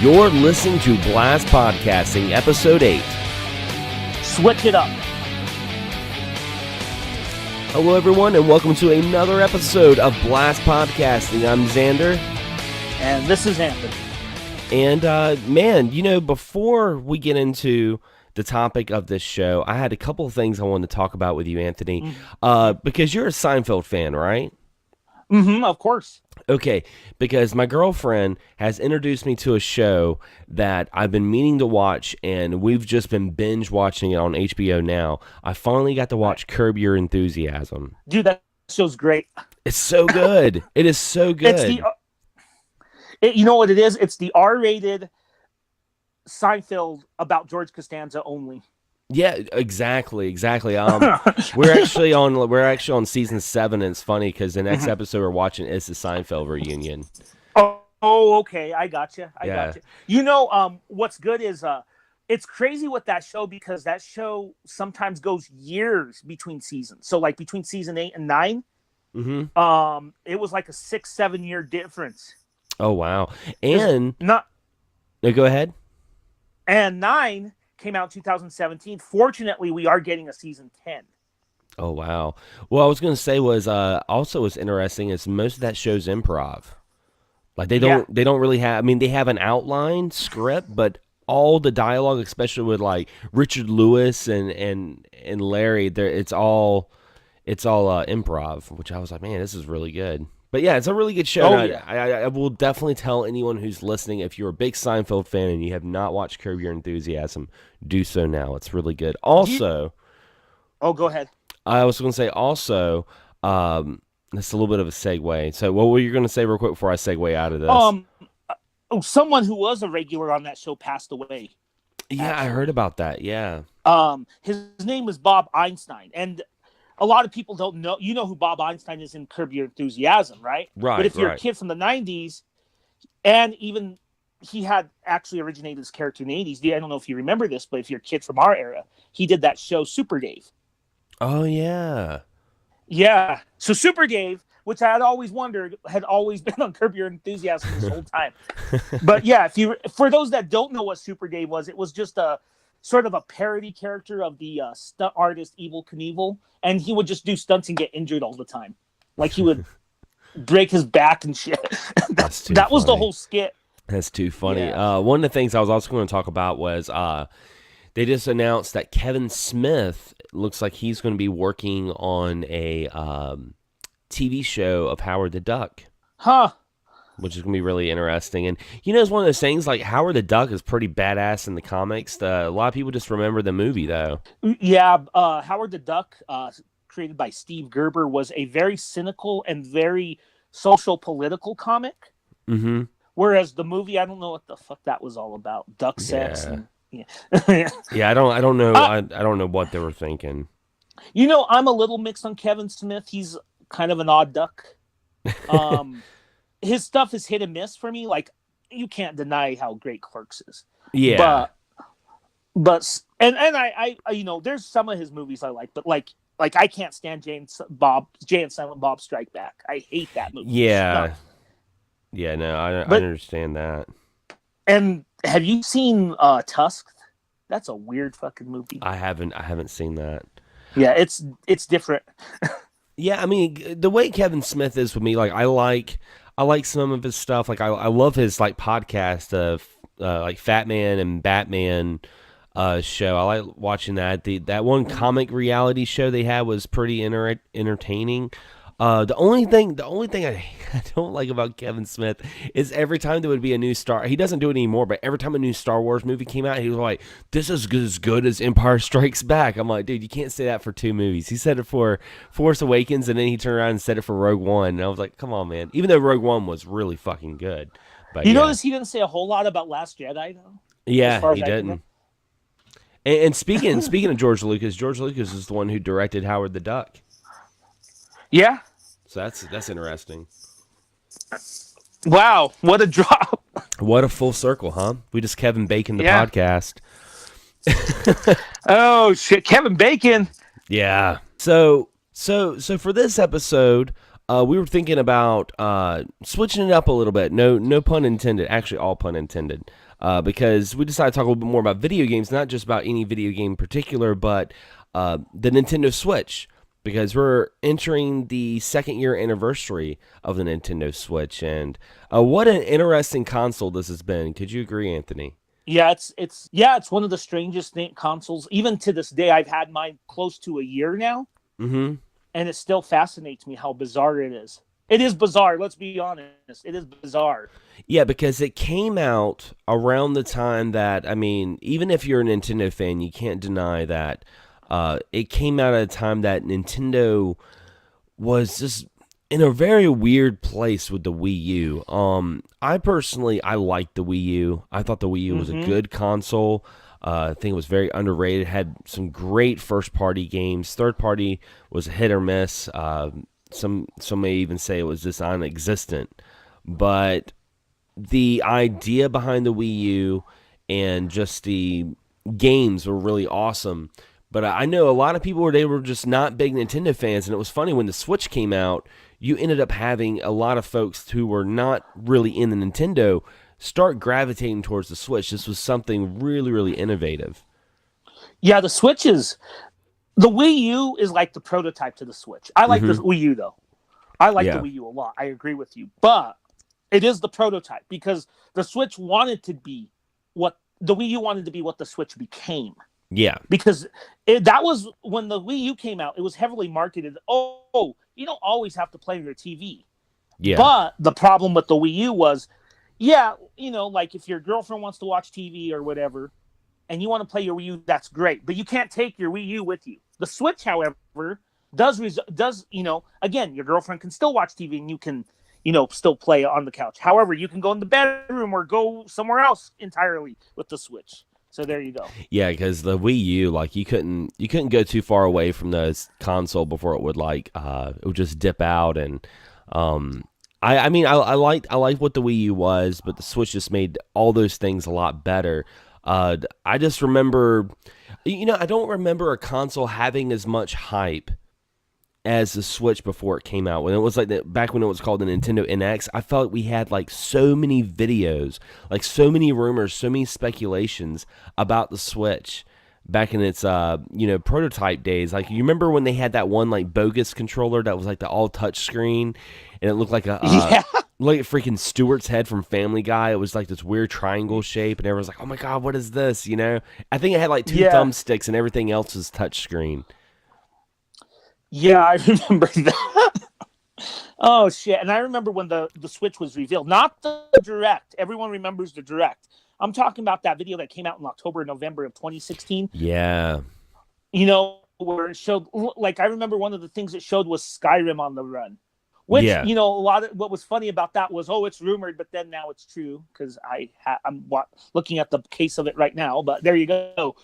You're listening to Blast Podcasting, Episode 8. Switch it up. Hello, everyone, and welcome to another episode of Blast Podcasting. I'm Xander. And this is Anthony. And, man, you know, before we get into the topic of this show, I had a couple of things I wanted to talk about with you, Anthony, because you're a Seinfeld fan, right? Mm-hmm, of course. Okay, because my girlfriend has introduced me to a show that I've been meaning to watch, and we've just been binge watching it on HBO now. I finally got to watch Curb Your Enthusiasm. Dude, that show's great. It's so good. It is so good. You know what it is? It's the R-rated Seinfeld about George Costanza only. Yeah, exactly. We're actually on season 7, and it's funny because the next episode we're watching is the Seinfeld reunion. Oh, okay. I got you. You know, what's good is it's crazy with that show because that show sometimes goes years between seasons. So, like between season 8 and 9, it was like a 6-7 year difference. Oh wow! And no, go ahead. And 9 came out in 2017. Fortunately, we are getting a season 10. Oh wow! Well, I was going to say was also what's interesting is most of that show's improv. Like they don't really have. I mean, they have an outline script, but all the dialogue, especially with like Richard Lewis and Larry, it's all improv. Which I was like, man, this is really good. But yeah, it's a really good show. I will definitely tell anyone who's listening, if you're a big Seinfeld fan and you have not watched Curb Your Enthusiasm, do so now. It's really good. Also, go ahead. I was going to say also, that's a little bit of a segue. So what were you going to say real quick before I segue out of this? Someone who was a regular on that show passed away. Yeah, actually. I heard about that. Yeah. His name was Bob Einstein, and a lot of people don't know. You know who Bob Einstein is in Curb Your Enthusiasm, right? Right. But if you're a kid from the 90s, and even he had actually originated his character in the 80s. I don't know if you remember this, but if you're a kid from our era, he did that show Super Dave. Oh, yeah. Yeah. So Super Dave, which I had always wondered, had always been on Curb Your Enthusiasm this whole time. But yeah, for those that don't know what Super Dave was, it was just a sort of a parody character of the stunt artist Evel Knievel, and he would just do stunts and get injured all the time. Like he would break his back and shit. that was the whole skit. That's too funny. Yeah. One of the things I was also going to talk about was they just announced that Kevin Smith looks like he's going to be working on a TV show of Howard the Duck. Huh. Which is going to be really interesting. And, you know, it's one of those things, like, Howard the Duck is pretty badass in the comics. A lot of people just remember the movie, though. Yeah, Howard the Duck, created by Steve Gerber, was a very cynical and very social political comic. Mm-hmm. Whereas the movie, I don't know what the fuck that was all about. Duck sex. Yeah, I don't know. I don't know what they were thinking. You know, I'm a little mixed on Kevin Smith. He's kind of an odd duck. His stuff is hit and miss for me. Like, you can't deny how great Clerks is. Yeah. But I you know, there's some of his movies I like, but like I can't stand Jay and Silent Bob Strike Back. I hate that movie. Yeah. No. Yeah, no, I understand that. And have you seen Tusks? That's a weird fucking movie. I haven't seen that. Yeah, it's different. Yeah, I mean, the way Kevin Smith is with me, like I like some of his stuff. Like I love his like podcast of like Fat Man and Batman show. I like watching that. That one comic reality show they had was pretty entertaining. The only thing I don't like about Kevin Smith is every time there would be a new Star. He doesn't do it anymore, but every time a new Star Wars movie came out, he was like, "This is as good as Empire Strikes Back." I'm like, dude, you can't say that for 2 movies. He said it for Force Awakens, and then he turned around and said it for Rogue One, and I was like, come on, man. Even though Rogue One was really fucking good, but you notice he didn't say a whole lot about Last Jedi, though. Yeah, he didn't. And speaking of George Lucas is the one who directed Howard the Duck. Yeah. So that's interesting. Wow, what a drop. What a full circle, huh? We just Kevin Bacon the podcast. Oh shit, Kevin Bacon. Yeah. So for this episode, we were thinking about switching it up a little bit. No pun intended. Actually, all pun intended. because we decided to talk a little bit more about video games, not just about any video game in particular, but the Nintendo Switch, because we're entering the second year anniversary of the Nintendo Switch, and what an interesting console this has been. Could you agree, Anthony? Yeah, it's one of the strangest consoles. Even to this day, I've had mine close to a year now, Mm-hmm. and it still fascinates me how bizarre it is. It is bizarre. Let's be honest. It is bizarre. Yeah, because it came out around the time that, I mean, even if you're a Nintendo fan, you can't deny that it came out at a time that Nintendo was just in a very weird place with the Wii U. I liked the Wii U. I thought the Wii U was a good console. I think it was very underrated. Had some great first party games. Third party was a hit or miss. Some may even say it was just non-existent. But the idea behind the Wii U and just the games were really awesome. But I know a lot of people they were just not big Nintendo fans, and it was funny when the Switch came out, you ended up having a lot of folks who were not really in the Nintendo start gravitating towards the Switch. This was something really, really innovative. Yeah, the Wii U is like the prototype to the Switch. I like the Wii U though. I like the Wii U a lot. I agree with you, but it is the prototype because the Switch wanted to be what the Wii U wanted to be what the Switch became. Yeah. Because that was when the Wii U came out, it was heavily marketed. Oh, you don't always have to play on your TV. Yeah. But the problem with the Wii U was, like if your girlfriend wants to watch TV or whatever, and you want to play your Wii U, that's great. But you can't take your Wii U with you. The Switch, however, does again, your girlfriend can still watch TV and you can, still play on the couch. However, you can go in the bedroom or go somewhere else entirely with the Switch. So there you go. Yeah, because the Wii U, like you couldn't go too far away from the console before it would it would just dip out. And I liked what the Wii U was, but the Switch just made all those things a lot better. I just remember, I don't remember a console having as much hype as the Switch before it came out. When it was back when it was called the Nintendo NX, I felt like we had so many videos, so many rumors, so many speculations about the Switch back in its prototype days. You remember when they had that one bogus controller that was the all touch screen and it looked like like a freaking Stewart's head from Family Guy. It was this weird triangle shape and everyone's like, "Oh my god, what is this?" I think it had two thumbsticks and everything else was touch screen. Yeah, I remember that. Oh, shit. And I remember when the Switch was revealed. Not the Direct. Everyone remembers the Direct. I'm talking about that video that came out in October, November of 2016. Yeah. Where it showed, I remember one of the things it showed was Skyrim on the run. Which, a lot of what was funny about that was, it's rumored, but then now it's true because I'm looking at the case of it right now. But there you go.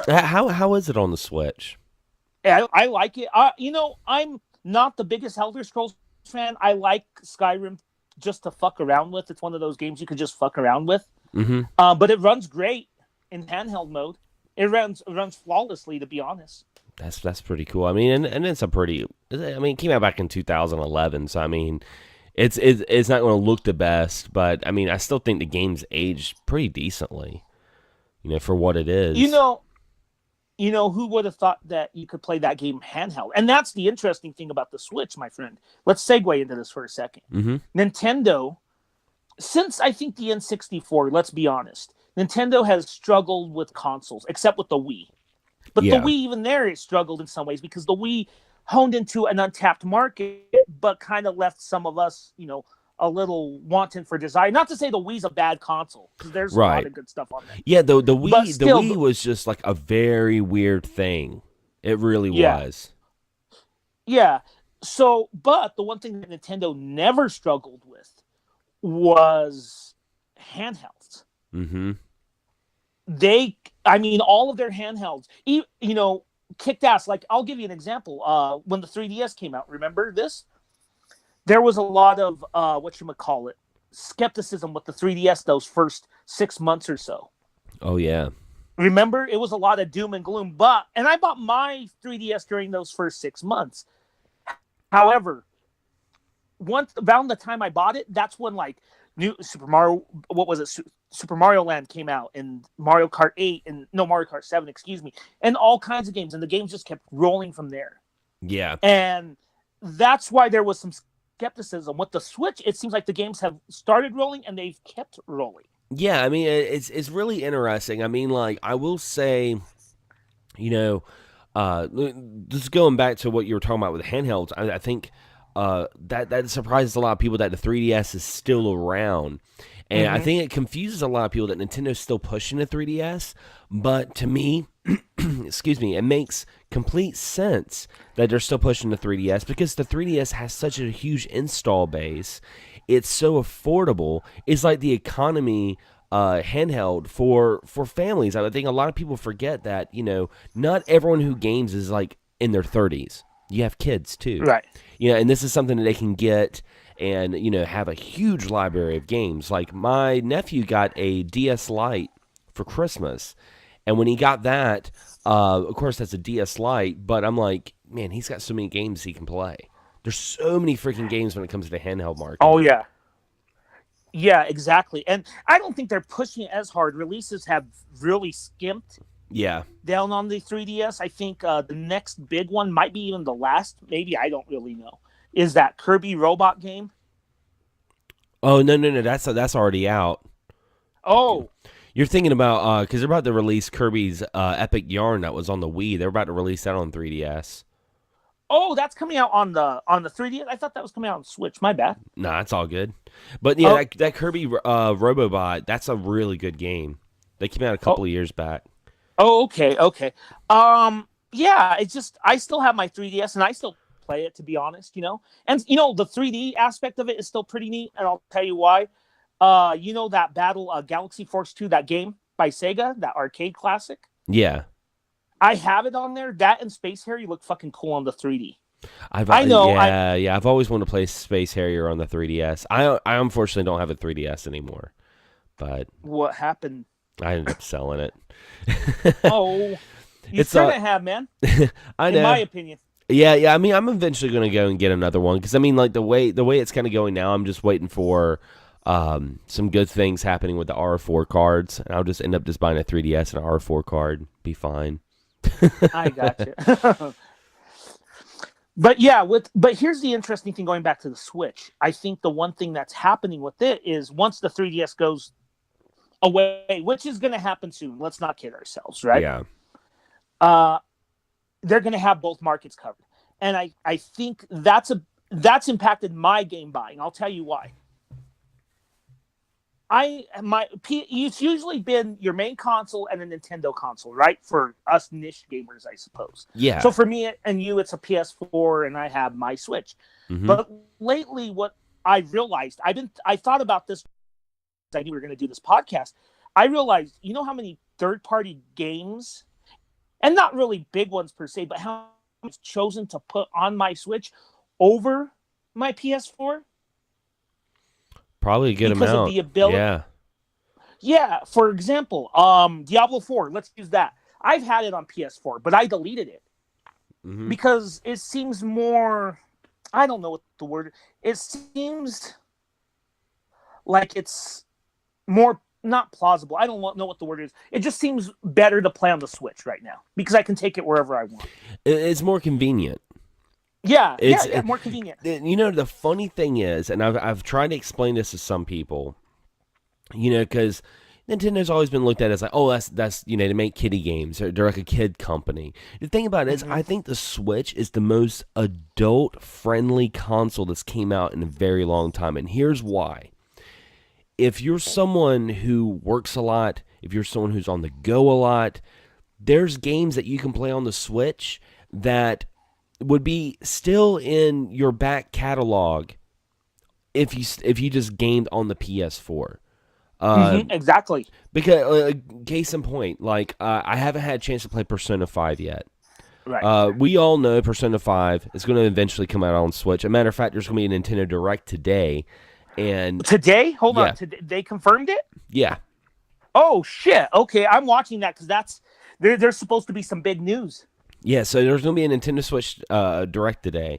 How is it on the Switch? I like it. I'm not the biggest Elder Scrolls fan. I like Skyrim just to fuck around with. It's one of those games you could just fuck around with. Mm-hmm. But it runs great in handheld mode. It runs flawlessly, to be honest. That's pretty cool. I mean, and it's it came out back in 2011, so I mean, it's not going to look the best, but I mean, I still think the game's aged pretty decently, for what it is. Who would have thought that you could play that game handheld? And that's the interesting thing about the Switch, my friend. Let's segue into this for a second. Mm-hmm. Nintendo, since I think the N64, let's be honest, Nintendo has struggled with consoles, except with the Wii. But the Wii, even there, it struggled in some ways because the Wii honed into an untapped market, but kind of left some of us, a little wanting for desire. Not to say the Wii's a bad console, because there's a lot of good stuff on there. Yeah, the Wii was just a very weird thing. It really was. Yeah. So, but the one thing that Nintendo never struggled with was handhelds. Mm-hmm. All of their handhelds, kicked ass. I'll give you an example. When the 3DS came out, remember this? There was a lot of skepticism with the 3DS those first 6 months or so. Oh yeah. Remember, it was a lot of doom and gloom. And I bought my 3DS during those first 6 months. However, once around the time I bought it, that's when like new Super Mario, what was it, Super Mario Land came out, and Mario Kart 8, and no, Mario Kart 7, excuse me, and all kinds of games, and the games just kept rolling from there. Yeah. And that's why there was some skepticism with the Switch. It seems like the games have started rolling and they've kept rolling. Yeah, I mean, it's really interesting. I mean, like, I will say, you know, just going back to what you were talking about with handhelds, I think that surprises a lot of people that the 3DS is still around. And I think it confuses a lot of people that Nintendo's still pushing the 3DS. But to me, excuse me, it makes complete sense that they're still pushing the 3DS because the 3DS has such a huge install base. It's so affordable. It's like the economy handheld for families. I think a lot of people forget that, not everyone who games is like in their 30s. You have kids too. Right. And this is something that they can get and, have a huge library of games. Like my nephew got a DS Lite for Christmas. And when he got that, of course that's a DS Lite, but I'm like, man, he's got so many games he can play. There's so many freaking games when it comes to the handheld market. Oh, yeah. Yeah, exactly. And I don't think they're pushing it as hard. Releases have really skimped down on the 3DS. I think the next big one might be even the last. Maybe, I don't really know. Is that Kirby robot game? Oh, no. That's already out. Oh. You're thinking about, because they're about to release Kirby's Epic Yarn that was on the Wii. They're about to release that on 3DS. Oh, that's coming out on the 3DS? I thought that was coming out on Switch. My bad. Nah, it's all good. But yeah, that Kirby Robobot, that's a really good game. They came out a couple of years back. Oh, okay. Yeah, it's just, I still have my 3DS, and I still play it, to be honest, And, the 3D aspect of it is still pretty neat, and I'll tell you why. That Battle Galaxy Force 2, that game by Sega, that arcade classic? Yeah. I have it on there. That and Space Harrier look fucking cool on the 3D. I know. Yeah. I've always wanted to play Space Harrier on the 3DS. I unfortunately don't have a 3DS anymore. But what happened? I ended up selling it. Oh, you shouldn't have, man. I know. In my opinion. Yeah. I mean, I'm eventually going to go and get another one because I mean, like the way it's kind of going now, I'm just waiting for some good things happening with the R4 cards, and I'll just end up just buying a 3DS and an R4 card. Be fine. I got you. But yeah, but here's the interesting thing going back to the Switch. I think the one thing that's happening with it is once the 3DS goes away, which is going to happen soon. Let's not kid ourselves, right? Yeah. They're going to have both markets covered, and I think that's impacted my game buying. I'll tell you why. It's usually been your main console and a Nintendo console, right? For us niche gamers, I suppose. Yeah. So for me and you, it's a PS4, and I have my Switch. Mm-hmm. But lately, what I realized, I thought about this. I knew we were going to do this podcast. I realized, how many third-party games, and not really big ones per se, but how I've chosen to put on my Switch over my PS4. Probably a good because amount. Of the ability. Yeah. Yeah. For example, Diablo 4. Let's use that. I've had it on PS4, but I deleted it because it seems more. I don't know what the word. It seems like it's more not plausible. I don't know what the word is. It just seems better to play on the Switch right now because I can take it wherever I want. It's more convenient. Yeah, more convenient. The funny thing is, and I've tried to explain this to some people, because Nintendo's always been looked at as like, oh, that's they make kiddie games. They're like a kid company. The thing about it is, I think the Switch is the most adult-friendly console that's came out in a very long time, and here's why. If you're someone who works a lot, if you're someone who's on the go a lot, there's games that you can play on the Switch that would be still in your back catalog if you just gamed on the PS4. Exactly. Because case in point, like I haven't had a chance to play Persona 5 yet. Right. We all know Persona 5 is going to eventually come out on Switch. As a matter of fact, there's going to be a Nintendo Direct today. And today? Hold on. Today, they confirmed it? Yeah. Oh shit. Okay, I'm watching that because there's supposed to be some big news. Yeah, so there's going to be a Nintendo Switch Direct today.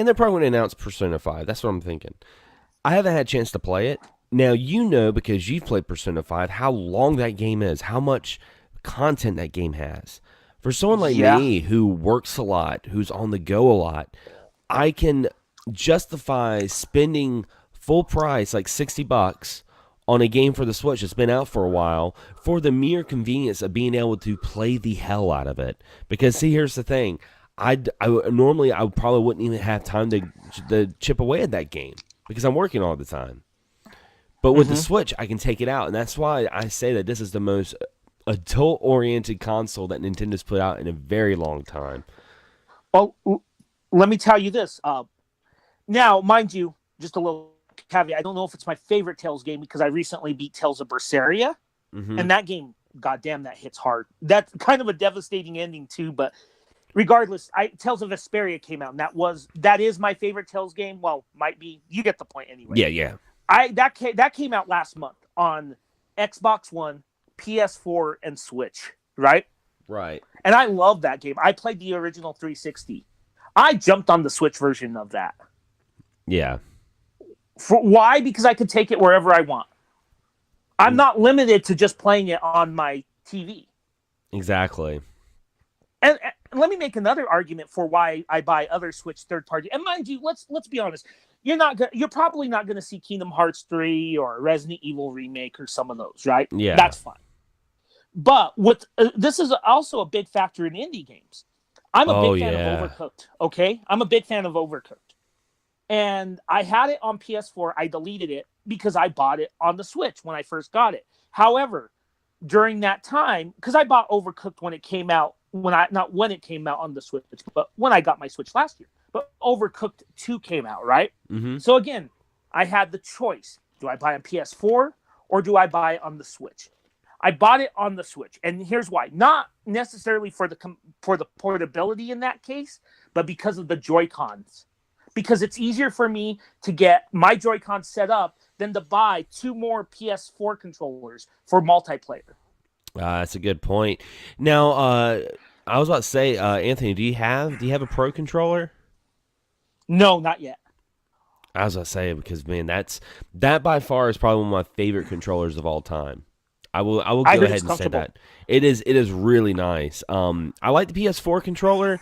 And they're probably going to announce Persona 5. That's what I'm thinking. I haven't had a chance to play it. Now, you know, because you've played Persona 5, how long that game is, how much content that game has. For someone like me who works a lot, who's on the go a lot, I can justify spending full price, like $60, on a game for the Switch that's been out for a while for the mere convenience of being able to play the hell out of it. Because, see, here's the thing. Normally I probably wouldn't even have time to chip away at that game because I'm working all the time. But with the Switch, I can take it out, and that's why I say that this is the most adult-oriented console that Nintendo's put out in a very long time. Well, let me tell you this. Now, mind you, just a little caveat. I don't know if it's my favorite Tales game because I recently beat Tales of Berseria, and that game, goddamn, that hits hard. That's kind of a devastating ending too. But regardless, Tales of Vesperia came out, and that is my favorite Tales game. Well, might be. You get the point anyway. Yeah. That came out last month on Xbox One, PS4, and Switch, right? Right. And I love that game. I played the original 360. I jumped on the Switch version of that. Yeah. Why? Because I could take it wherever I want. I'm not limited to just playing it on my TV. Exactly. And let me make another argument for why I buy other Switch third party. And mind you, let's be honest. You're probably not going to see Kingdom Hearts 3 or Resident Evil Remake or some of those, right? Yeah. That's fine. But this is also a big factor in indie games. I'm a big fan of Overcooked, okay? I'm a big fan of Overcooked. And I had it on PS4. I deleted it because I bought it on the Switch when I first got it. However, during that time, because I bought Overcooked when it came out, not when it came out on the Switch, but when I got my Switch last year. But Overcooked 2 came out, right? Mm-hmm. So again, I had the choice. Do I buy on PS4 or do I buy it on the Switch? I bought it on the Switch. And here's why. Not necessarily for the portability in that case, but because of the Joy-Cons. Because it's easier for me to get my Joy-Cons set up than to buy 2 more PS4 controllers for multiplayer. That's a good point. Now, I was about to say, Anthony, do you have a Pro controller? No, not yet. I was going to say, because, man, that by far is probably one of my favorite controllers of all time. I will go ahead and say that. It is really nice. I like the PS4 controller.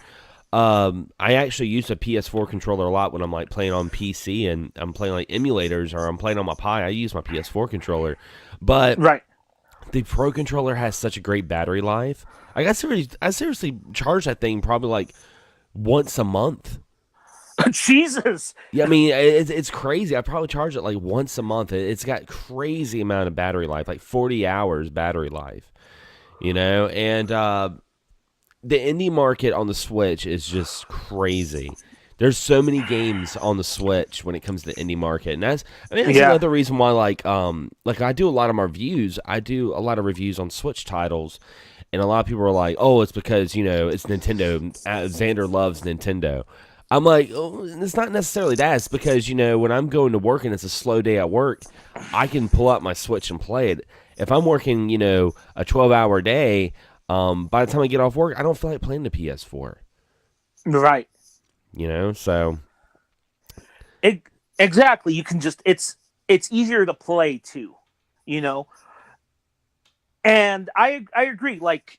I actually use a PS4 controller a lot when I'm like playing on PC and I'm playing like emulators or I'm playing on my Pi. I use my PS4 controller. But the Pro controller has such a great battery life. I seriously charge that thing probably like once a month. Jesus. Yeah, I mean, it's crazy. I probably charge it like once a month. It's got crazy amount of battery life, like 40 hours battery life, and the indie market on the Switch is just crazy. There's so many games on the Switch when it comes to the indie market, and that's another reason why, like I do a lot of my reviews. I do a lot of reviews on Switch titles, and a lot of people are like, "Oh, it's because it's Nintendo. Xander loves Nintendo." I'm like, oh, it's not necessarily that. It's because, when I'm going to work and it's a slow day at work, I can pull out my Switch and play it. If I'm working, a 12-hour day, by the time I get off work, I don't feel like playing the PS4. Right. So. Exactly. You can just, it's easier to play too, And I agree. Like,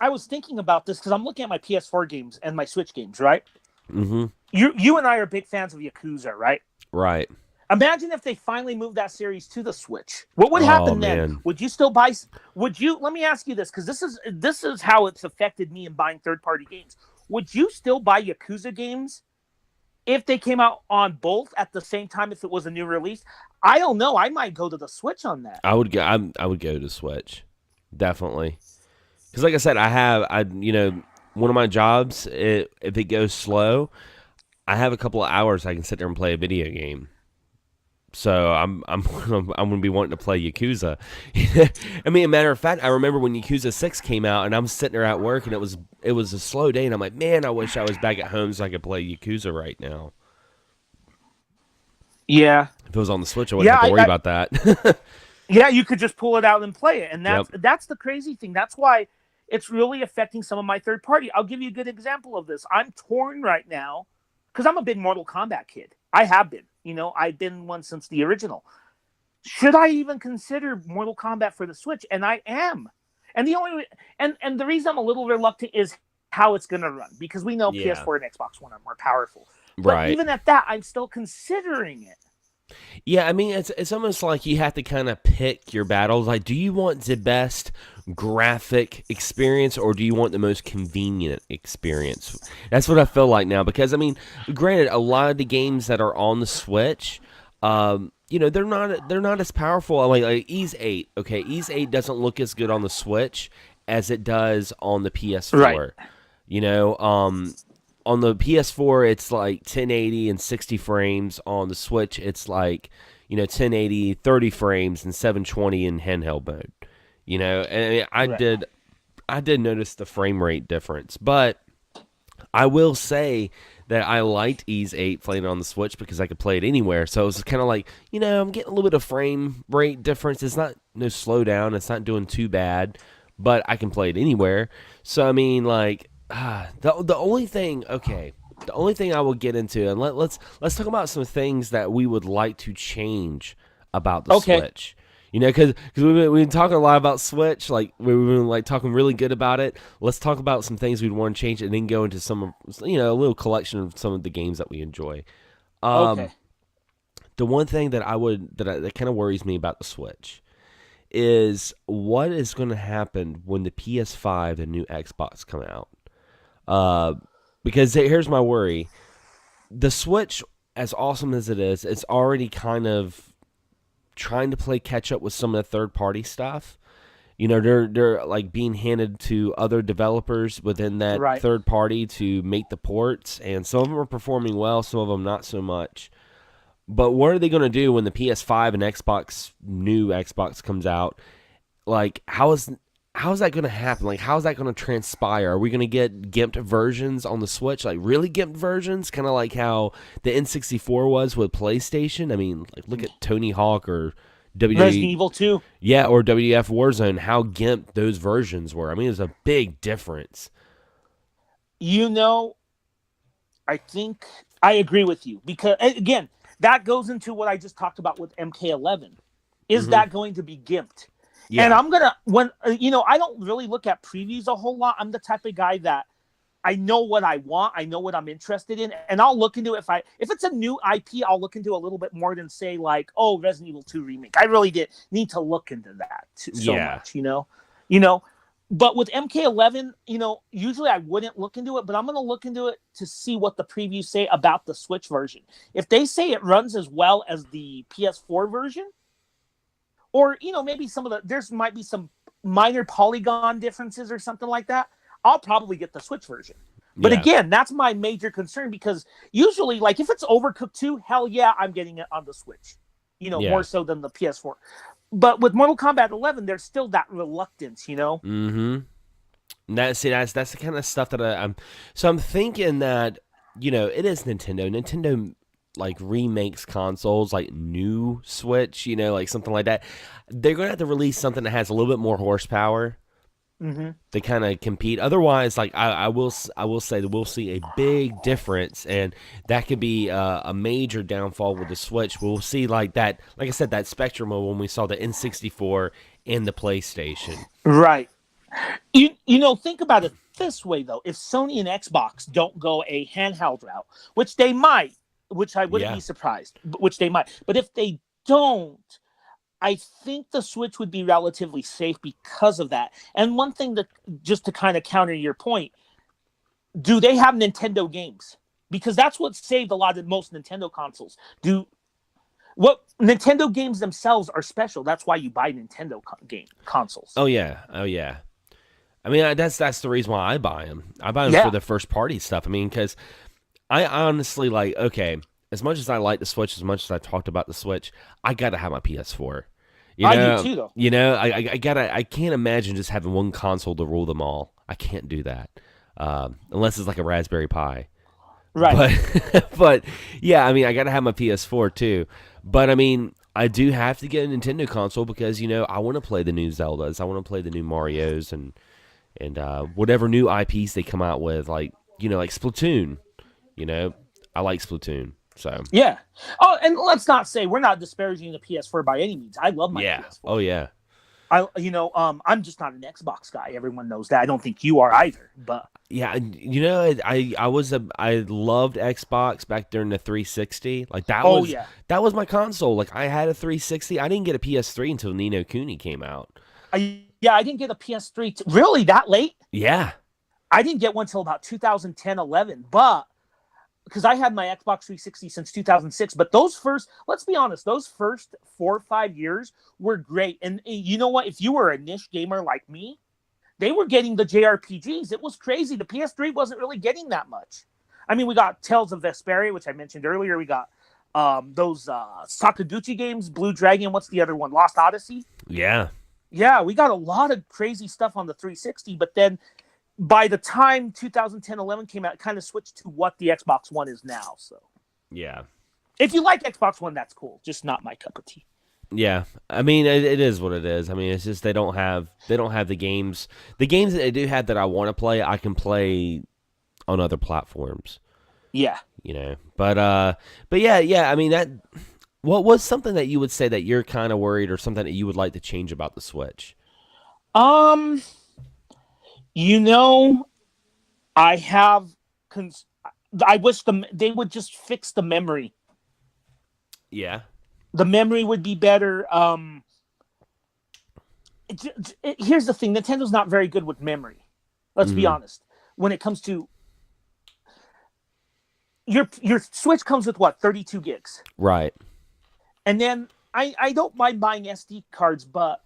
I was thinking about this because I'm looking at my PS4 games and my Switch games, right? Mm-hmm. You and I are big fans of Yakuza, right? Right. Imagine if they finally moved that series to the Switch. What would happen then? Man. Would you still buy? Let me ask you this, because this is how it's affected me in buying third-party games. Would you still buy Yakuza games if they came out on both at the same time if it was a new release? I don't know. I might go to the Switch on that. I would go to Switch, definitely. Because like I said, one of my jobs, if it goes slow, I have a couple of hours I can sit there and play a video game. So I'm gonna be wanting to play Yakuza. I mean, a matter of fact, I remember when Yakuza 6 came out, and I'm sitting there at work, and it was a slow day, and I'm like, man, I wish I was back at home so I could play Yakuza right now. Yeah. If it was on the Switch, I wouldn't have to worry about that. Yeah, you could just pull it out and play it, and that's the crazy thing. That's why it's really affecting some of my third party. I'll give you a good example of this. I'm torn right now because I'm a big Mortal Kombat kid. I have been. I've been one since the original. Should I even consider Mortal Kombat for the Switch? And I am. And the reason I'm a little reluctant is how it's going to run, because we know Yeah. PS4 and Xbox One are more powerful. But Right. even at that, I'm still considering it. Yeah, I mean, it's almost like you have to kind of pick your battles. Like, do you want the best graphic experience, or do you want the most convenient experience? That's what I feel like now. Because, I mean, granted, a lot of the games that are on the Switch, they're not as powerful. Like Ease 8, okay, Ease 8 doesn't look as good on the Switch as it does on the PS4. Right. On the PS4, it's like 1080 and 60 frames. On the Switch, it's like, 1080, 30 frames, and 720 in handheld mode. And I did notice the frame rate difference, but I will say that I liked Ease 8 playing on the Switch because I could play it anywhere. So it was kind of like, I'm getting a little bit of frame rate difference. It's not no slowdown. It's not doing too bad, but I can play it anywhere. So I mean, like, the only thing I will get into, and let's talk about some things that we would like to change about the Switch. Because we've been talking a lot about Switch, like we've been like talking really good about it. Let's talk about some things we'd want to change, and then go into some of, a little collection of some of the games that we enjoy. The one thing that that kind of worries me about the Switch is what is going to happen when the PS5 and new Xbox come out. Because here's my worry. The Switch, as awesome as it is, it's already kind of trying to play catch up with some of the third-party stuff. They're like being handed to other developers within that third party to make the ports, and some of them are performing well, some of them not so much. But what are they going to do when the PS5 and new Xbox comes out? Like, how is that going to happen? Like, how is that going to transpire? Are we going to get gimped versions on the Switch? Like, really gimped versions? Kind of like how the N64 was with PlayStation? I mean, like, look at Tony Hawk or Resident Evil 2. Yeah, or WF Warzone, how gimped those versions were. I mean, there's a big difference. I think I agree with you. Because, again, that goes into what I just talked about with MK11. Is that going to be gimped? Yeah. And I'm going to, I don't really look at previews a whole lot. I'm the type of guy that I know what I want. I know what I'm interested in. And I'll look into it. If it's a new IP, I'll look into a little bit more than say like, oh, Resident Evil 2 remake. I really need to look into that so much, But with MK11, usually I wouldn't look into it, but I'm going to look into it to see what the previews say about the Switch version. If they say it runs as well as the PS4 version, or, maybe there might be some minor polygon differences or something like that, I'll probably get the Switch version. But again, that's my major concern, because usually, like, if it's Overcooked 2, hell yeah, I'm getting it on the Switch, more so than the PS4. But with Mortal Kombat 11, there's still that reluctance, Mm-hmm. That's the kind of stuff that I'm thinking that, it is Nintendo. Nintendo, like, remakes consoles, like new Switch, like something like that. They're going to have to release something that has a little bit more horsepower. Mm-hmm. They kind of compete. Otherwise, like, I will say that we'll see a big difference, and that could be a major downfall with the Switch. We'll see like that, like I said, that spectrum of when we saw the N64 and the PlayStation. Right. Think about it this way though: if Sony and Xbox don't go a handheld route, which they might, which I wouldn't be surprised, which they might, but if they don't, I think the Switch would be relatively safe because of that. And one thing that, just to kind of counter your point, do they have Nintendo games? Because that's what saved a lot of most Nintendo consoles. What Nintendo games themselves are special. That's why you buy Nintendo consoles. Oh yeah. I mean, that's the reason why I buy them. I buy them for the first party stuff. I mean, because I honestly, like, okay, as much as I like the Switch, as much as I talked about the Switch, I gotta have my PS4. I do too, though. I can't imagine just having one console to rule them all. I can't do that, unless it's like a Raspberry Pi. Right. But yeah, I mean, I gotta have my PS4 too. But I mean, I do have to get a Nintendo console because I want to play the new Zeldas, I want to play the new Mario's, and whatever new IPs they come out with, like like Splatoon. I like Splatoon. So Yeah. Oh, and let's not say we're not disparaging the PS4 by any means. I love my yeah. PS4. Oh yeah. I'm just not an Xbox guy. Everyone knows that. I don't think you are either. But Yeah, I loved Xbox back during the 360. Like yeah, that was my console. Like I had a 360. I didn't get a PS3 until Ni no Kuni came out. I didn't get a PS3 really that late. Yeah. I didn't get one until about 2010, 11. But because I had my Xbox 360 since 2006. But let's be honest, those first 4 or 5 years were great. And you know what? If you were a niche gamer like me, they were getting the JRPGs. It was crazy. The PS3 wasn't really getting that much. I mean, we got Tales of Vesperia, which I mentioned earlier. We got those Sakaguchi games, Blue Dragon. What's the other one? Lost Odyssey? Yeah. Yeah, we got a lot of crazy stuff on the 360. But then by the time 2010, 11 came out, it kind of switched to what the Xbox One is now. So Yeah. if you like Xbox One, that's cool. Just not my cup of tea. Yeah, I mean it is what it is. I mean it's just they don't have the games. The games that they do have that I want to play, I can play on other platforms. Yeah. But yeah. I mean that. What was something that you would say that you're kind of worried, or something that you would like to change about the Switch? I have. I wish they would just fix the memory. Yeah. The memory would be better. Here's the thing: Nintendo's not very good with memory. Let's be honest. When it comes to your Switch, comes with what, 32 gigs, Right. and then I don't mind buying SD cards, but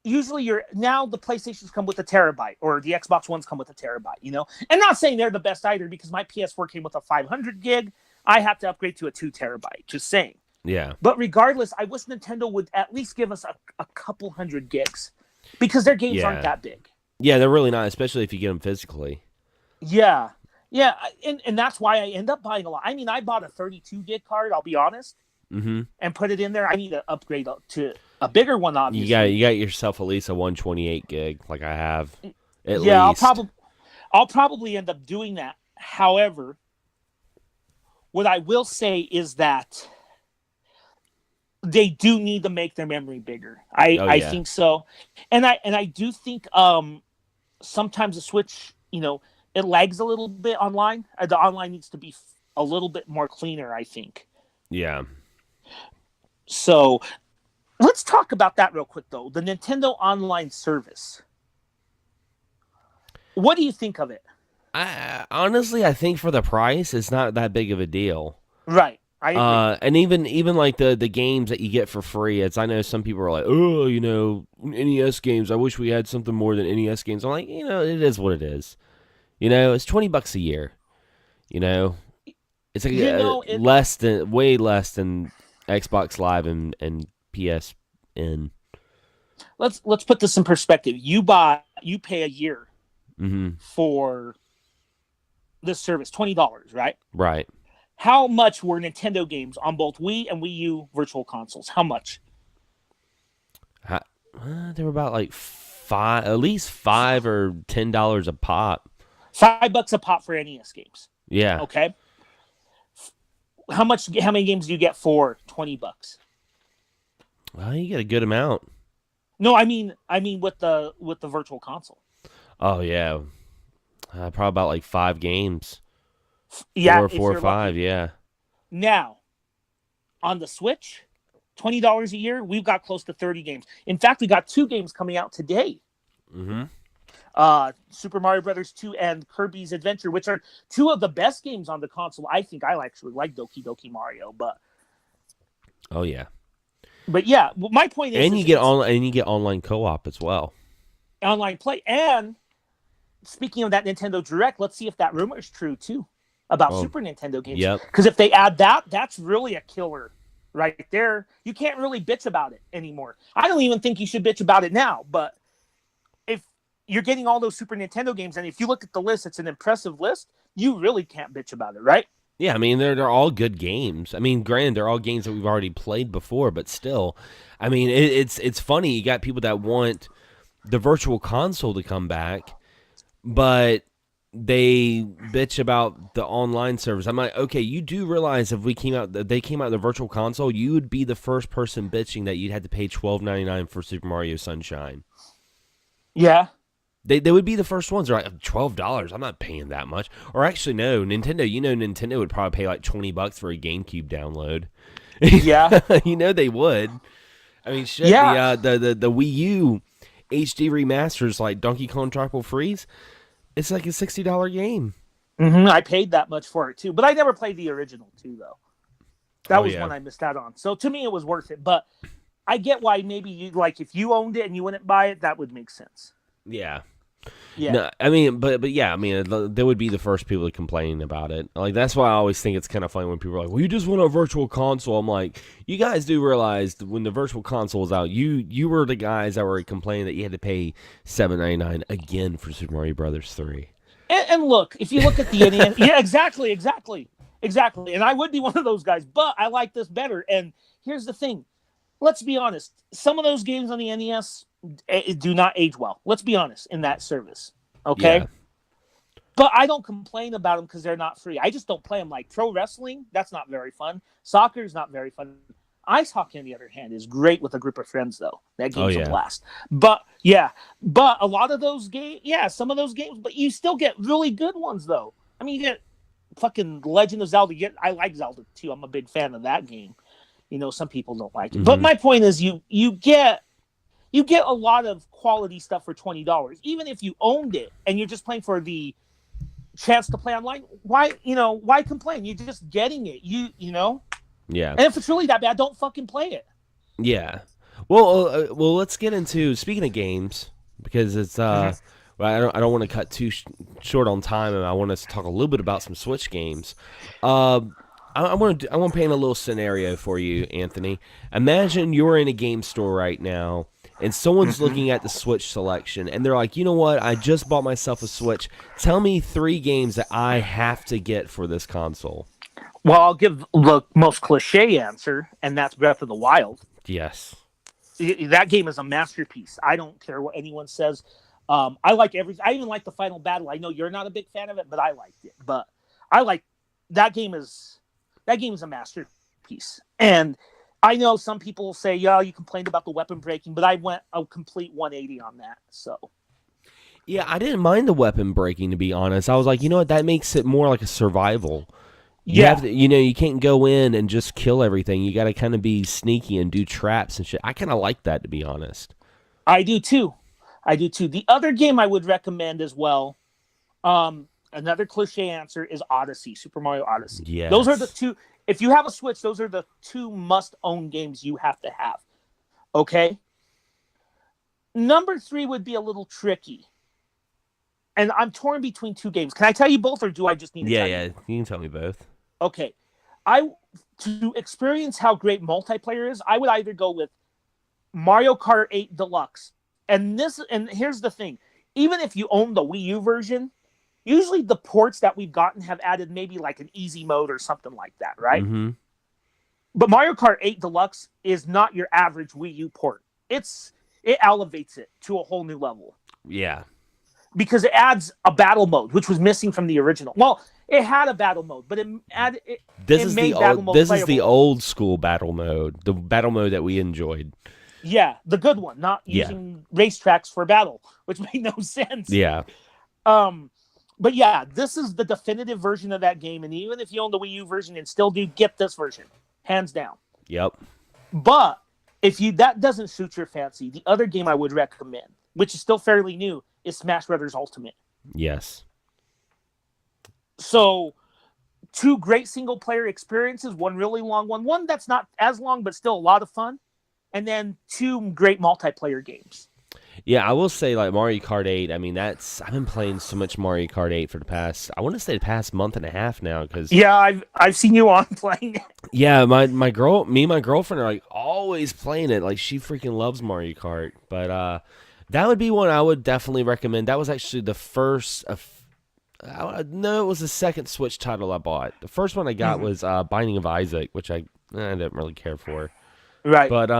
usually now the PlayStations come with a terabyte, or the Xbox Ones come with a terabyte. And not saying they're the best either, because my PS4 came with a 500 gig. I have to upgrade to a 2 terabyte. Just saying. Yeah. But regardless, I wish Nintendo would at least give us a couple hundred gigs, because their games aren't that big. Yeah, they're really not, especially if you get them physically. Yeah. Yeah, and that's why I end up buying a lot. I mean, I bought a 32 gig card, I'll be honest, and put it in there. I need to upgrade to a bigger one, obviously. You got yourself at least a 128 gig, like I have. At yeah, least. I'll probably end up doing that. However, what I will say is that they do need to make their memory bigger. I think so, and I do think sometimes the Switch, it lags a little bit online. The online needs to be a little bit more cleaner, I think. Yeah. So let's talk about that real quick, though. The Nintendo Online service. What do you think of it? Honestly, I think for the price, it's not that big of a deal. Right. I agree. And even like the games that you get for free, I know some people are like, oh, NES games. I wish we had something more than NES games. I'm like, it is what it is. It's $20 a year. It's like way less than Xbox Live and PSN. Let's put this in perspective. You pay a year for this service, $20, right? Right. How much were Nintendo games on both Wii and Wii U virtual consoles? How much? They were about like at least $5 or $10 a pop. $5 a pop for NES games. Yeah. Okay. How many games do you get for $20? Well, you get a good amount. No, I mean with the virtual console. Oh yeah, probably about like 5 games. Yeah, 4 or 5. lucky. Yeah. Now, on the Switch, $20 a year, we've got close to 30 games. In fact, we got 2 games coming out today. Super Mario Brothers 2 and Kirby's Adventure, which are 2 of the best games on the console. I think I actually like Doki Doki Mario, but oh yeah. But yeah, my point is, you get online co-op as well. Online play. And speaking of that Nintendo Direct, let's see if that rumor is true too about Super Nintendo games. Yep. Because if they add that, that's really a killer right there. You can't really bitch about it anymore. I don't even think you should bitch about it now, but if you're getting all those Super Nintendo games, and if you look at the list, it's an impressive list, you really can't bitch about it, right? Yeah, I mean, they're all good games. I mean, granted, they're all games that we've already played before, but still, I mean, it's funny. You got people that want the virtual console to come back, but they bitch about the online service. I'm like, okay, you do realize if they came out the virtual console, you would be the first person bitching that you'd had to pay $12.99 for Super Mario Sunshine. Yeah. They would be the first ones. They're like, $12. I'm not paying that much. Or actually, no, Nintendo. Nintendo would probably pay like $20 for a GameCube download. Yeah. They would. I mean, shit. Yeah. The Wii U HD remasters like Donkey Kong Tropical Freeze. It's like a $60 game. I paid that much for it too, but I never played the original too, though. That was one I missed out on. So to me, it was worth it. But I get why maybe you if you owned it and you wouldn't buy it, that would make sense. Yeah. Yeah. No, I mean, but yeah, I mean, they would be the first people to complain about it. Like, that's why I always think it's kind of funny when people are like, well, you just want a virtual console. I'm like, you guys do realize that when the virtual console was out, you were the guys that were complaining that you had to pay $7.99 again for Super Mario Brothers 3. And look, if you look at the NES, yeah, exactly. And I would be one of those guys, but I like this better. And here's the thing. Let's be honest. Some of those games on the NES do not age well. Let's be honest in that service. Okay? Yeah. But I don't complain about them because they're not free. I just don't play them. Like pro wrestling, that's not very fun. Soccer is not very fun. Ice hockey, on the other hand, is great with a group of friends, though. That game's a blast. But a lot of those games, some of those games, but you still get really good ones, though. I mean, you get fucking Legend of Zelda. I like Zelda, too. I'm a big fan of that game. Some people don't like it. Mm-hmm. But my point is you get a lot of quality stuff for $20. Even if you owned it and you're just playing for the chance to play online, why complain? You're just getting it. You know? Yeah. And if it's really that bad, don't fucking play it. Yeah. Well, let's get into speaking of games because it's well, I don't want to cut too short on time, and I want us to talk a little bit about some Switch games. I want to paint a little scenario for you, Anthony. Imagine you're in a game store right now, and someone's looking at the Switch selection, and they're like, you know what? I just bought myself a Switch. Tell me 3 games that I have to get for this console. Well, I'll give the most cliche answer, and that's Breath of the Wild. Yes. That game is a masterpiece. I don't care what anyone says. I like everything. I even like the final battle. I know you're not a big fan of it, but I liked it. But I like that game is a masterpiece. And I know some people will say, yeah, you complained about the weapon breaking, but I went a complete 180 on that. So. Yeah, I didn't mind the weapon breaking, to be honest. I was like, you know what? That makes it more like a survival. You have to, you can't go in and just kill everything. You got to kind of be sneaky and do traps and shit. I kind of like that, to be honest. I do too. The other game I would recommend as well, another cliche answer is Odyssey, Super Mario Odyssey. Yes. Those are the 2. If you have a Switch, those are the 2 must-own games you have to have. Okay? Number 3 would be a little tricky. And I'm torn between 2 games. Can I tell you both, or do I just need to tell you? Yeah, you can tell me both. Okay. To experience how great multiplayer is, I would either go with Mario Kart 8 Deluxe. And here's the thing. Even if you own the Wii U version, usually the ports that we've gotten have added maybe like an easy mode or something like that, right? Mm-hmm. But Mario Kart 8 Deluxe is not your average Wii U port. It elevates it to a whole new level. Yeah. Because it adds a battle mode, which was missing from the original. Well, it had a battle mode, but This is the old school battle mode, the battle mode that we enjoyed. Yeah, the good one, not using racetracks for battle, which made no sense. Yeah. But yeah, this is the definitive version of that game, and even if you own the Wii U version and still do, get this version, hands down. Yep. But if that doesn't suit your fancy, the other game I would recommend, which is still fairly new, is Smash Brothers Ultimate. Yes. So, 2 great single-player experiences, one really long one that's not as long, but still a lot of fun, and then 2 great multiplayer games. Yeah, I will say, like, Mario Kart 8, I mean, I've been playing so much Mario Kart 8 for the past month and a half now. Cause, yeah, I've seen you on playing it. Yeah, me and my girlfriend are, like, always playing it. Like, she freaking loves Mario Kart. But that would be one I would definitely recommend. That was actually the first no, it was the second Switch title I bought. The first one I got was Binding of Isaac, which I didn't really care for. Right. But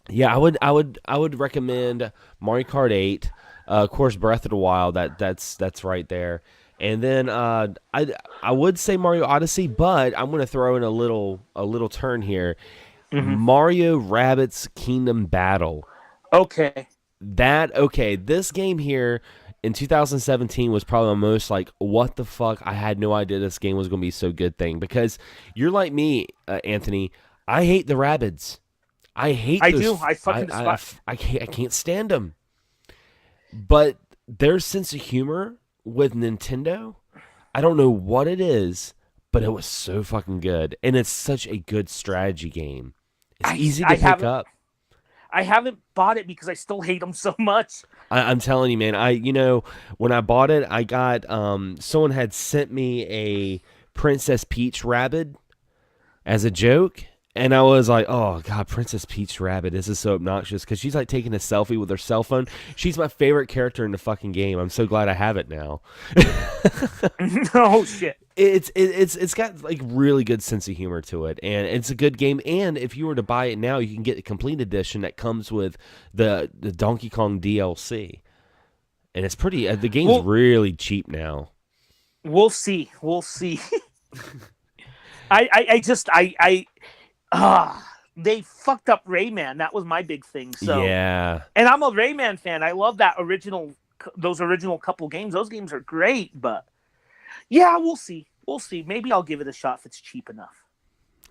yeah, I would recommend Mario Kart 8. Of course, Breath of the Wild. That's right there. And then I would say Mario Odyssey, but I'm going to throw in a little turn here. Hmm. Mario Rabbids Kingdom Battle. Okay. This game here in 2017 was probably the most like, what the fuck? I had no idea this game was going to be so good thing, because you're like me, Anthony. I hate the Rabbids. I hate I those. do. I fucking despise. I can't stand them. But their sense of humor with Nintendo, I don't know what it is, but it was so fucking good, and it's such a good strategy game. It's easy to pick up. I haven't bought it because I still hate them so much. I'm telling you, man. When I bought it, I got someone had sent me a Princess Peach Rabbit as a joke, and I was like, oh god, Princess Peach Rabbit, this is so obnoxious, because she's like taking a selfie with her cell phone. She's my favorite character in the fucking game. I'm so glad I have it now. Oh shit. It's got like really good sense of humor to it, and it's a good game. And if you were to buy it now, you can get the complete edition that comes with the Donkey Kong DLC, and it's pretty. The game's really cheap now. We'll see. We'll see. They fucked up Rayman. That was my big thing. So yeah, and I'm a Rayman fan. I love those original couple games. Those games are great, but yeah, we'll see. We'll see. Maybe I'll give it a shot if it's cheap enough.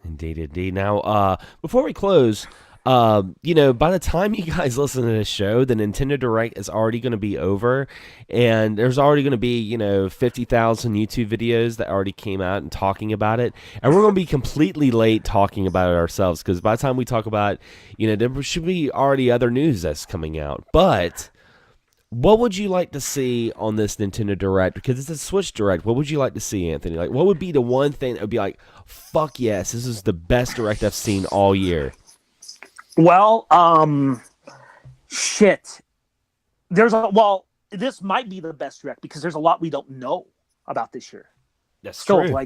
indeed. Now, before we close, by the time you guys listen to this show, the Nintendo Direct is already going to be over, and there's already going to be 50,000 YouTube videos that already came out and talking about it, and we're going to be completely late talking about it ourselves, because by the time we talk about there should be already other news that's coming out. But what would you like to see on this Nintendo Direct? Because it's a Switch Direct. What would you like to see, Anthony? Like, what would be the one thing that would be like, fuck yes, this is the best Direct I've seen all year? Well, shit. This might be the best Direct because there's a lot we don't know about this year. That's true.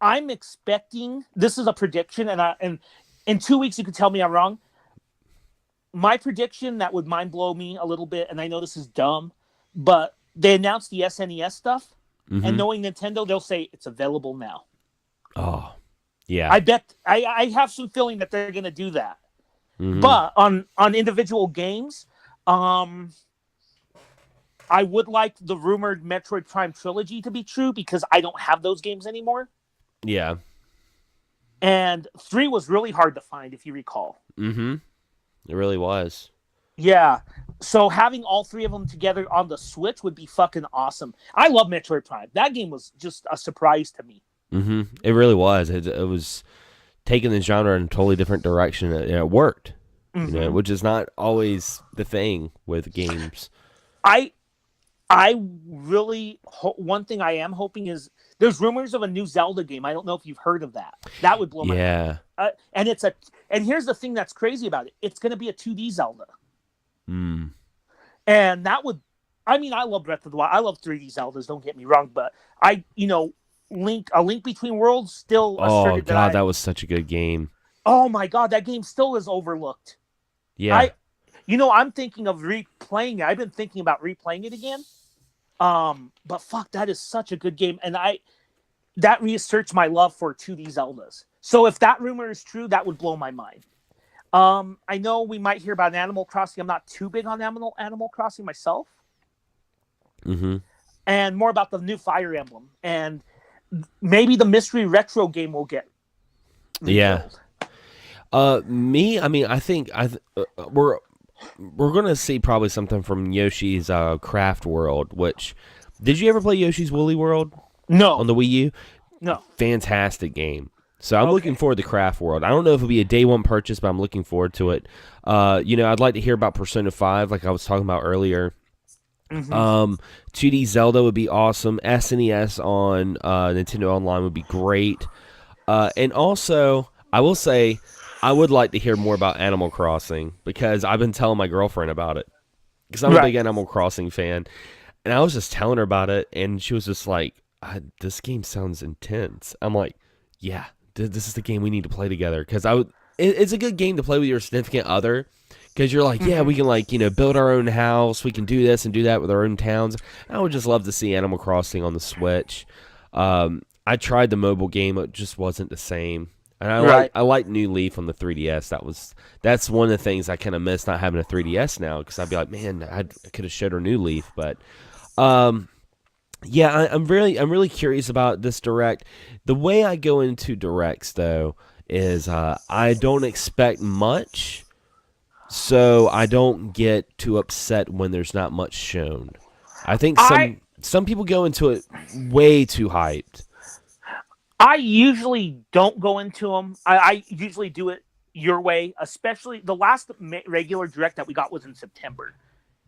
I'm expecting, this is a prediction, and in 2 weeks you could tell me I'm wrong. My prediction that would mind blow me a little bit, and I know this is dumb, but they announced the SNES stuff, and knowing Nintendo, they'll say it's available now. Oh, yeah. I bet I have some feeling that they're going to do that. But on individual games, I would like the rumored Metroid Prime trilogy to be true because I don't have those games anymore. Yeah. And 3 was really hard to find, if you recall. It really was. Yeah. So having all 3 of them together on the Switch would be fucking awesome. I love Metroid Prime. That game was just a surprise to me. It really was. It was taking the genre in a totally different direction, and it worked. Which is not always the thing with games. I really one thing I am hoping is there's rumors of a new Zelda game. I don't know if you've heard of that. That would blow my mind. And here's the thing that's crazy about it. It's going to be a 2D Zelda. And that would, I love Breath of the Wild. I love 3D Zeldas. Don't get me wrong, but A Link Between Worlds still. Oh god, that was such a good game. Oh my god, that game still is overlooked. Yeah. I'm thinking of replaying it. I've been thinking about replaying it again. But fuck, that is such a good game, and that reasserts my love for 2D Zeldas. So if that rumor is true, that would blow my mind. I know we might hear about Animal Crossing. I'm not too big on Animal Crossing myself. And more about the new Fire Emblem, and maybe the mystery retro game will get revealed. I think we're gonna see probably something from Yoshi's Craft World. Which, did you ever play Yoshi's Woolly World? No, on the Wii U. No, fantastic game. So I'm looking forward to Craft World. I don't know if it'll be a day one purchase, but I'm looking forward to it. I'd like to hear about Persona 5, like I was talking about earlier. 2D Zelda would be awesome. SNES on Nintendo Online would be great. And also, I will say, I would like to hear more about Animal Crossing, because I've been telling my girlfriend about it. Because I'm a big Animal Crossing fan. And I was just telling her about it, and she was just like, this game sounds intense. I'm like, yeah, this is the game we need to play together. Because it's a good game to play with your significant other, Because you're like, yeah, we can like, build our own house. We can do this and do that with our own towns. I would just love to see Animal Crossing on the Switch. I tried the mobile game; it just wasn't the same. And I like New Leaf on the 3DS. That's one of the things I kind of miss not having a 3DS now, because I'd be like, man, I could have showed her New Leaf. But yeah, I'm really curious about this Direct. The way I go into Directs though is I don't expect much. So I don't get too upset when there's not much shown. I think some people go into it way too hyped. I usually don't go into them. I usually do it your way, especially the last regular Direct that we got was in September.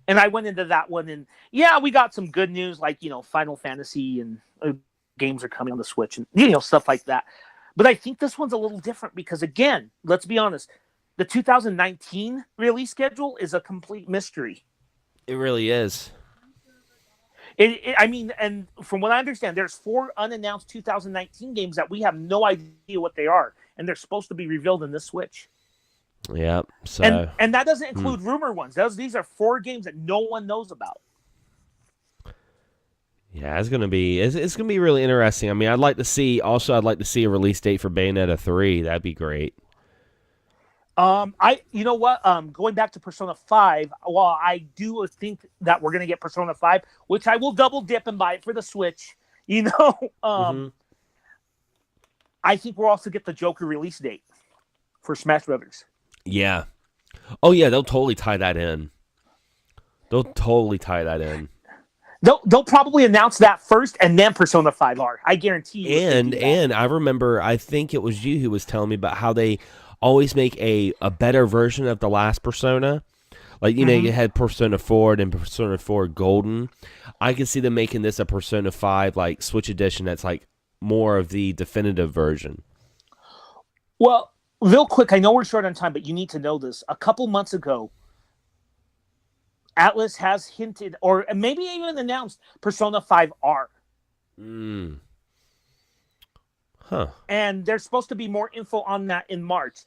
And I went into that one, and yeah, we got some good news, like, Final Fantasy and games are coming on the Switch and, stuff like that. But I think this one's a little different because, again, let's be honest, the 2019 release schedule is a complete mystery. It really is. And from what I understand, there's 4 unannounced 2019 games that we have no idea what they are, and they're supposed to be revealed in this Switch. Yeah. So and that doesn't include rumor ones. These are 4 games that no one knows about. Yeah, it's gonna be really interesting. I mean, I'd like to see a release date for Bayonetta 3. That'd be great. Going back to Persona 5, while I do think that we're gonna get Persona 5, which I will double dip and buy it for the Switch, I think we'll also get the Joker release date for Smash Brothers. Yeah. Oh yeah, they'll totally tie that in. They'll probably announce that first, and then Persona 5 are. I guarantee you. And I remember, I think it was you who was telling me about how they always make a better version of the last Persona. Like, you had Persona 4 and Persona 4 Golden. I can see them making this a Persona 5 like Switch edition that's like more of the definitive version. Well, real quick, I know we're short on time, but you need to know this. A couple months ago, Atlas has hinted, or maybe even announced, Persona 5R. Huh. And there's supposed to be more info on that in March.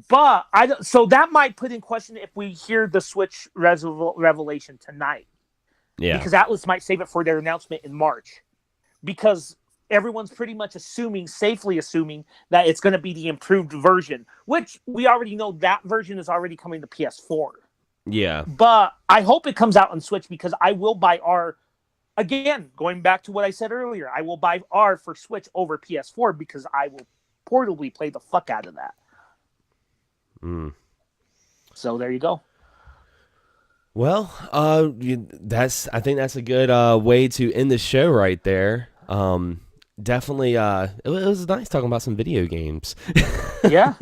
But so that might put in question if we hear the Switch revelation tonight. Yeah. Because Atlas might save it for their announcement in March. Because everyone's pretty much safely assuming that it's going to be the improved version, which we already know that version is already coming to PS4. Yeah. But I hope it comes out on Switch, because I will buy R. Again, going back to what I said earlier, I will buy R for Switch over PS4 because I will portably play the fuck out of that. So there you go. Well, I think that's a good way to end the show right there. Definitely, it was nice talking about some video games. Yeah.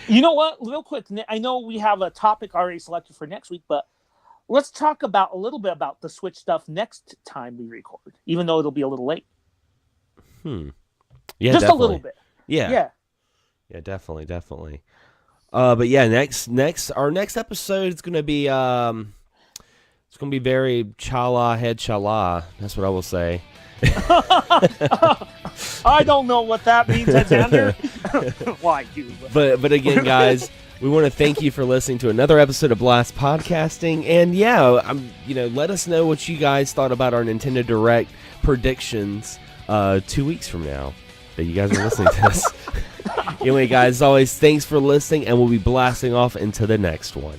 You know what? Real quick, I know we have a topic already selected for next week, but let's talk a little bit about the Switch stuff next time we record, even though it'll be a little late. Yeah, just definitely. A little bit. Yeah, definitely. But yeah, our next episode is gonna be it's gonna be very chala head chala. That's what I will say. I don't know what that means, Xander. Well, I do. But again, guys, we want to thank you for listening to another episode of Blast Podcasting, and let us know what you guys thought about our Nintendo Direct predictions 2 weeks from now that you guys are listening to this. Anyway, guys, as always, thanks for listening, and we'll be blasting off into the next one.